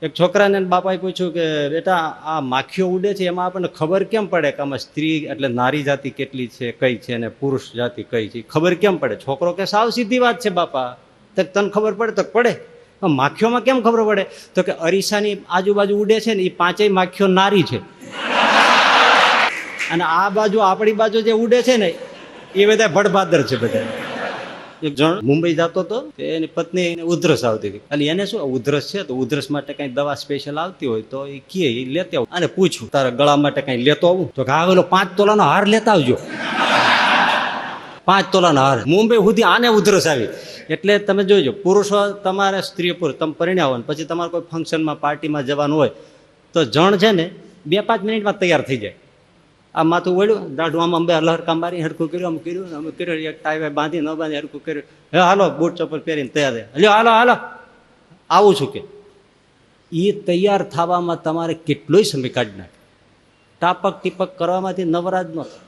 એક છોકરાને બાપાએ પૂછ્યું કે બેટા આ માખીઓ ઉડે છે એમાં આપણને ખબર કેમ પડે કે આમાં સ્ત્રી એટલે નારી જાતિ કેટલી છે કઈ છે અને પુરુષ જાતિ કઈ છે ખબર કેમ પડે? છોકરો કે સાવ સીધી વાત છે બાપા, તો તને ખબર પડે તો પડે. માખીઓમાં કેમ ખબર પડે? તો કે અરીસાની આજુબાજુ ઉડે છે ને એ પાંચેય માખીઓ નારી છે, અને આ બાજુ આપણી બાજુ જે ઉડે છે ને એ બધા ભડભાદર છે બધા. એક જણ મુંબઈ જતો હતો, એની પત્ની ઉધરસ આવતી હતી. એટલે એને શું ઉધરસ છે તો ઉધરસ માટે કઈ દવા સ્પેશિયલ આવતી હોય તો એ કે લેતી આવું. અને પૂછ્યું તારા ગળા માટે કઈ લેતો આવું? તો કે આવેલો 5 તોલાનો હાર લેતા આવજો. 5 તોલાનો હાર. મુંબઈ સુધી આને ઉધરસ આવી. એટલે તમે જોઈજો, પુરુષો તમારે સ્ત્રી પુરુષ તમે પરિણ્યા હોય પછી તમારે કોઈ ફંક્શનમાં પાર્ટીમાં જવાનું હોય તો જણ છે ને 2-5 મિનિટમાં તૈયાર થઈ જાય. આ માથું વળ્યું, દાઢું આમ અંબે લહરકા મારી હરખું કર્યું, આમ કર્યું, આમ કર્યું, એક ટાઈ બાંધી ન બાંધી હરખું કર્યું, હે હાલો બૂટ ચપ્પલ પહેરીને તૈયાર થાય, હલ્યો હાલો હાલો આવું છું કે. એ તૈયાર થવામાં તમારે કેટલોય સમય કાઢી નાખે, ટાપક ટીપક કરવામાંથી નવરાજ ન થાય.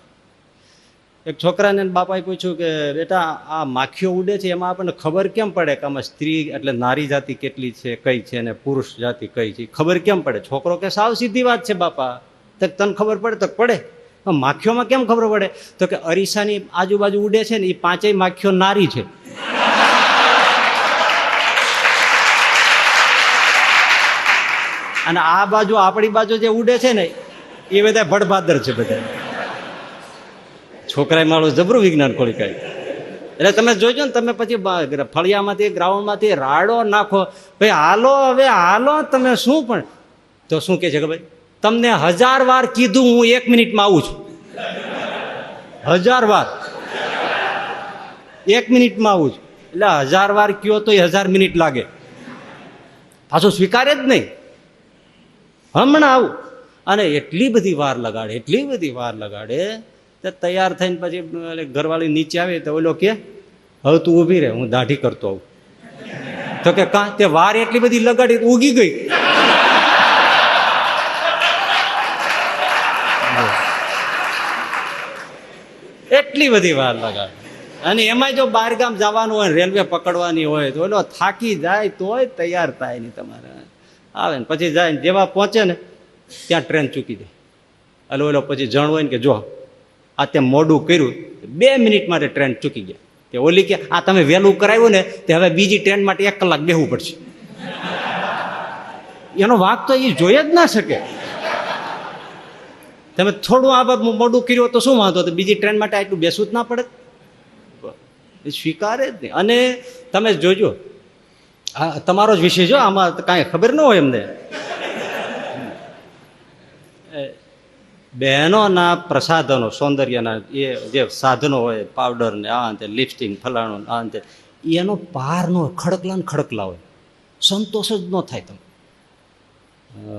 એક છોકરાને બાપાએ પૂછ્યું કે બેટા આ માખીઓ ઉડે છે એમાં આપણને ખબર કેમ પડે કે આમાં સ્ત્રી એટલે નારી જાતિ કેટલી છે કઈ છે અને પુરુષ જાતિ કઈ છે ખબર કેમ પડે? છોકરો કે સાવ સીધી વાત છે બાપા, તો તને ખબર પડે તો પડે. માખીઓમાં કેમ ખબર પડે? તો કે અરીસાની આજુબાજુ ઉડે છે ને એ પાંચેય માખીઓ નારી છે, અને આ બાજુ આપણી બાજુ જે ઉડે છે ને એ બધા ભડભાદર છે બધા. છોકરાએ મારું જબરું વિજ્ઞાન ખોલી કાઢ્યું. એટલે તમે જોઈજો ને, તમે પછી ફળિયામાંથી ગ્રાઉન્ડમાંથી રાડો નાખો, ભાઈ હાલો હવે હાલો તમે શું પણ, તો શું કે છે કે ભાઈ તમને 1000 વાર કીધું હું 1 મિનિટમાં આવું છું, 1000 વાર 1 મિનિટમાં આવું છું. એટલે 1000 વાર કયો તો 1000 મિનિટ લાગે, પાછું સ્વીકારે જ નહીં, હમણાં આવું. અને એટલી બધી વાર લગાડે, એટલી બધી વાર લગાડે, તો તૈયાર થઈને પછી ઘરવાળી નીચે આવે તો ઓલો કે હવે તું ઊભી રહે હું દાઢી કરતો આવું. તો કે કાં તે વાર એટલી બધી લગાડી ઉગી ગઈ. એટલી બધી વાર લગાડે. અને એમાં જો બહાર ગામ જવાનું હોય, રેલવે પકડવાની હોય તો ઓલો થાકી જાય તોય તૈયાર થાય નહીં તમારે. આવે ને પછી જાય ને જેવા પહોંચે ને ત્યાં ટ્રેન ચૂકી જાય. એટલે ઓલો પછી જણ હોય ને કે જો આ તે મોડું કર્યું, 2 મિનિટ માટે ટ્રેન ચૂકી ગયા. તે ઓલી કે આ તમે વહેલું કરાવ્યું ને તે હવે બીજી ટ્રેન માટે 1 કલાક બેસવું પડશે. એનો વાંક તો એ જોઈ જ ના શકે. તમે થોડું આ મોડું કર્યું તો શું વાંધો, તો બીજી ટ્રેન માટે આટલું બેસવું જ ના પડે, એ સ્વીકારે જ નહીં. અને તમે જોજો, આ તમારો જ વિષય જો, આમાં કાંઈ ખબર ન હોય એમને. બહેનોના પ્રસાધનો સૌંદર્યના એ જે સાધનો હોય, પાવડર ને આ અંતે લિપસ્ટિક ફલાણું આ અંતે, એનો પાર નો ખડકલા ને ખડકલા હોય, સંતોષ જ ન થાય. તમે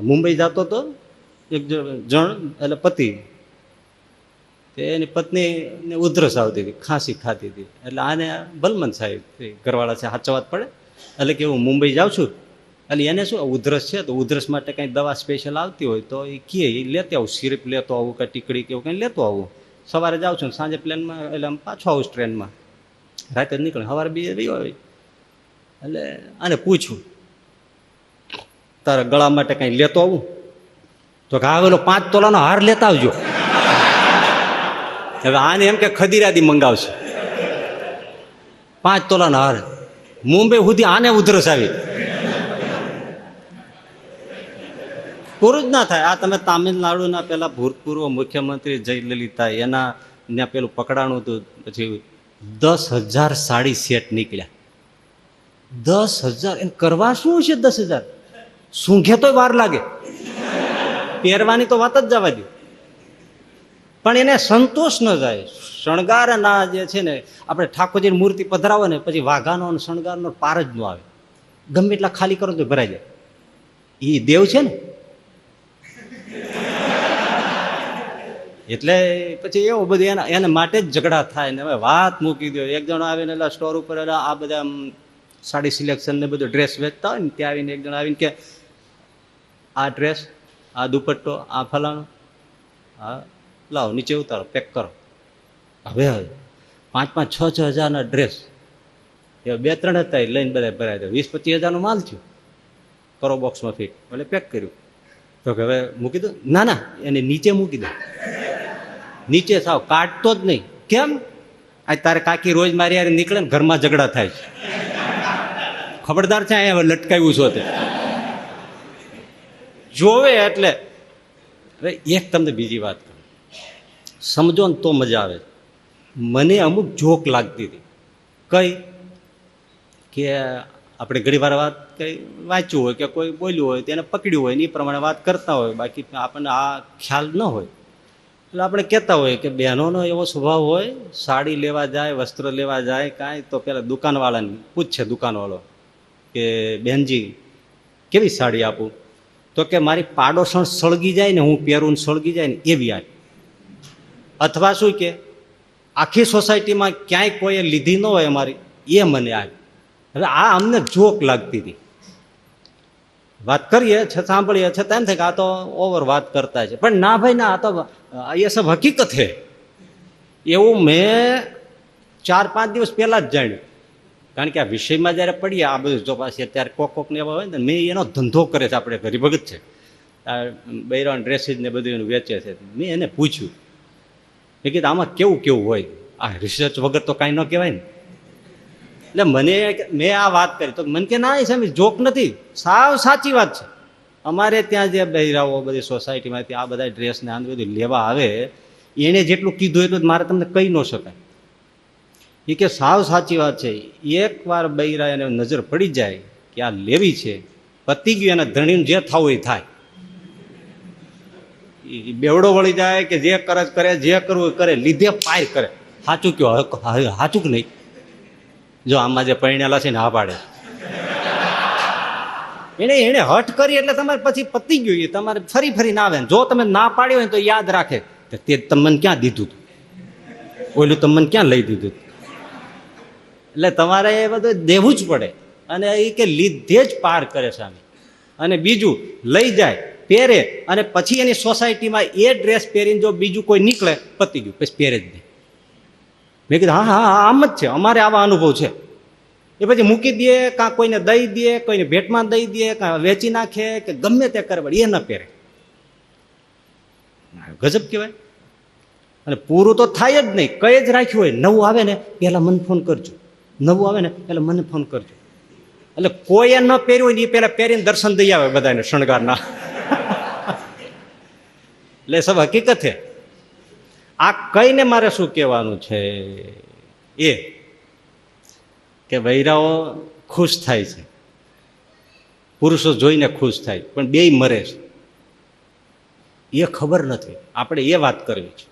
મુંબઈ જતો હતો એક જણ, એટલે પતિ, એની પત્નીને ઉધરસ આવતી હતી, ખાંસી ખાતી હતી. એટલે આને ભલમન સાહેબ ઘરવાળા છે સાચવવા જ પડે. એટલે કે હું મુંબઈ જાઉં છું, એટલે એને શું ઉધરસ છે તો ઉધરસ માટે કંઈ દવા સ્પેશિયલ આવતી હોય તો એ કહે એ લેતી આવું, સિરપ લેતો આવું કે ટીકડી કે એવું કંઈ લેતો આવું. સવારે જાઉં છું સાંજે પ્લેનમાં, એટલે આમ પાછો આવું ટ્રેનમાં, રાતે જ નીકળે, સવારે બીજે રહ્યો હોય. એટલે આને પૂછ્યું તારા ગળા માટે કંઈ લેતો આવું? તો કે આવેલો 5 તોલાનો હાર લેતા આવજો. હવે આને એમ કે ખદીરાદી મંગાવશે, 5 તોલાનો હાર. મુંબઈ સુધી આને ઉધરસ આવી. પૂરું જ ના થાય. આ તમે તામિલનાડુના પેલા ભૂતપૂર્વ મુખ્યમંત્રી જયલલિતા એના ત્યાં પેલું પકડાણું હતું, પછી 10,000 સાડી સેટ નીકળ્યા. 10,000 એને કરવા શું છે? 10,000 સૂંઘે તો વાર લાગે, પહેરવાની તો વાત જ જવા દે. પણ એને સંતોષ ન જાય. શણગારના જે છે ને, આપણે ઠાકોરજીની મૂર્તિ પધરાવો ને પછી વાઘાનો અને શણગારનો પાર જ ન આવે. ગમે એટલા ખાલી કરો તો ભરાઈ જાય. એ દેવ છે ને, એટલે પછી એવું બધું એને માટે જ ઝઘડા થાય ને. હવે વાત મૂકી દો. એક જણ આવીને એટલે સ્ટોર ઉપર આ બધા સાડી સિલેક્શન ને બધું ડ્રેસ વેચતા હોય ને, ત્યાં આવીને એક જણ આવીને કે આ ડ્રેસ, આ દુપટ્ટો, આ ફલાણું, હા લાવો નીચે ઉતારો, પેક કરો. હવે 5-5, 6-6 હજારના ડ્રેસ, એ 2-3 હતા એ લઈને બધા ભરાય દો, 20-25 હજારનો માલ થયો. કરો બોક્સમાં ફિટ, એટલે પેક કર્યું. તો કે હવે મૂકી દો. ના ના, એને નીચે મૂકી દો, નીચે સાવ કાઢતો જ નહીં. કેમ? આ તારે કાકી રોજ મારી યાર નીકળે ને ઘરમાં ઝઘડા થાય છે, ખબરદાર છે, અહીંયા લટકાવ્યું છો તે જોવે. એટલે હવે એક તમને બીજી વાત કરું, સમજો ને તો મજા આવે. મને અમુક જોક લાગતી હતી. કઈ કે આપણે ઘણી વાર વાત કઈ વાંચ્યું હોય કે કોઈ બોલ્યું હોય તેને પકડ્યું હોય ને એ પ્રમાણે વાત કરતા હોય, બાકી આપણને આ ખ્યાલ ન હોય. એટલે આપણે કહેતા હોય કે બહેનોનો એવો સ્વભાવ હોય, સાડી લેવા જાય, વસ્ત્ર લેવા જાય કાંઈ, તો પેલા દુકાનવાળાને પૂછે દુકાનવાળો કે બેનજી કેવી સાડી આપું? તો કે મારી પાડોશણ સળગી જાય ને હું પહેરું ને સળગી જાય ને એવી આપ. અથવા શું કે આખી સોસાયટીમાં ક્યાંય કોઈએ લીધી ન હોય અમારી એ મને આપ. હવે આ અમને જોક લાગતી હતી. વાત કરીએ છે, સાંભળીએ છે, એમ થાય કે આ તો ઓવર વાત કરતા છે. પણ ના ભાઈ ના, આ તો એ સબ હકીકત છે. એવું મેં 4-5 દિવસ પહેલા જ જાણ્યું. કારણ કે આ વિષયમાં જયારે પડીએ આ બધું જો પાસે અત્યારે કોકને એવા હોય ને, મેં એનો ધંધો કરે છે, આપણે ગરીબગત છે, બૈરાન ડ્રેસીસ ને બધું એનું વેચે છે. મેં એને પૂછ્યું, મેં કીધું આમાં કેવું કેવું હોય? આ રિસર્ચ વગર તો કાંઈ ન કહેવાય ને. એટલે મેં આ વાત કરી તો મને કે ના સાહેબ જોક નથી, સાવ સાચી વાત છે. અમારે ત્યાં જે બૈરાઓ બધી સોસાયટીમાંથી આ બધા ડ્રેસ ને આ બધું લેવા આવે, એને જેટલું કીધું એટલું મારે તમને કહી ન શકાય. એ કે સાવ સાચી વાત છે. એકવાર બૈરા એને નજર પડી જાય કે આ લેવી છે, પતી ગયું, એના ધણીને જે થવું એ થાય. એ બેવડો વળી જાય કે જે કરે, જે કરવું કરે, લીધે પાર કરે. સાચું કયો, સાચું કે નહીં? જો આમાં જે પરિણેલા છે ને હા પાડે, એને હઠ કરી એટલે તમારે પછી પતી ગયું. એ તમારે ફરી ફરી ના આવે. જો તમે ના પાડ્યો હોય તો યાદ રાખે તે તમને ક્યાં દીધું હતું, ઓલું તમને ક્યાં લઈ દીધું. એટલે તમારે એ બધું દેવું જ પડે. અને એ કે લીધે જ પાર કરે સામે. અને બીજું લઈ જાય, પહેરે, અને પછી એની સોસાયટીમાં એ ડ્રેસ પહેરીને જો બીજું કોઈ નીકળે, પતી ગયું, પછી પહેરે જ નહીં. મેં કીધું હા હા આમ જ છે, અમારે આવા અનુભવ છે. એ પછી મૂકી દે, કાં કોઈને દઈ દે, કોઈને ભેટમાં દઈ દે, કાં વેચી નાખે, કે ગમે તે કરે, એ ન પહેરે. ગજબ કહેવાય. અને પૂરું તો થાય જ નહીં. કઈ જ રાખ્યું હોય, નવું આવે ને પહેલા મને ફોન કરજો, નવું આવે ને પહેલા મને ફોન કરજો. એટલે કોઈએ ન પહેર્યું હોય ને એ પહેલા પહેરીને દર્શન દઈ આવે બધાને શણગારના. એટલે સબ હકીકત છે. આ કઈને મારે શું કહેવાનું છે એ કે બૈરાઓ ખુશ થાય છે, પુરુષો જોઈને ખુશ થાય, પણ બેય મરે છે. એ ખબર નથી. આપણે એ વાત કરવી છે.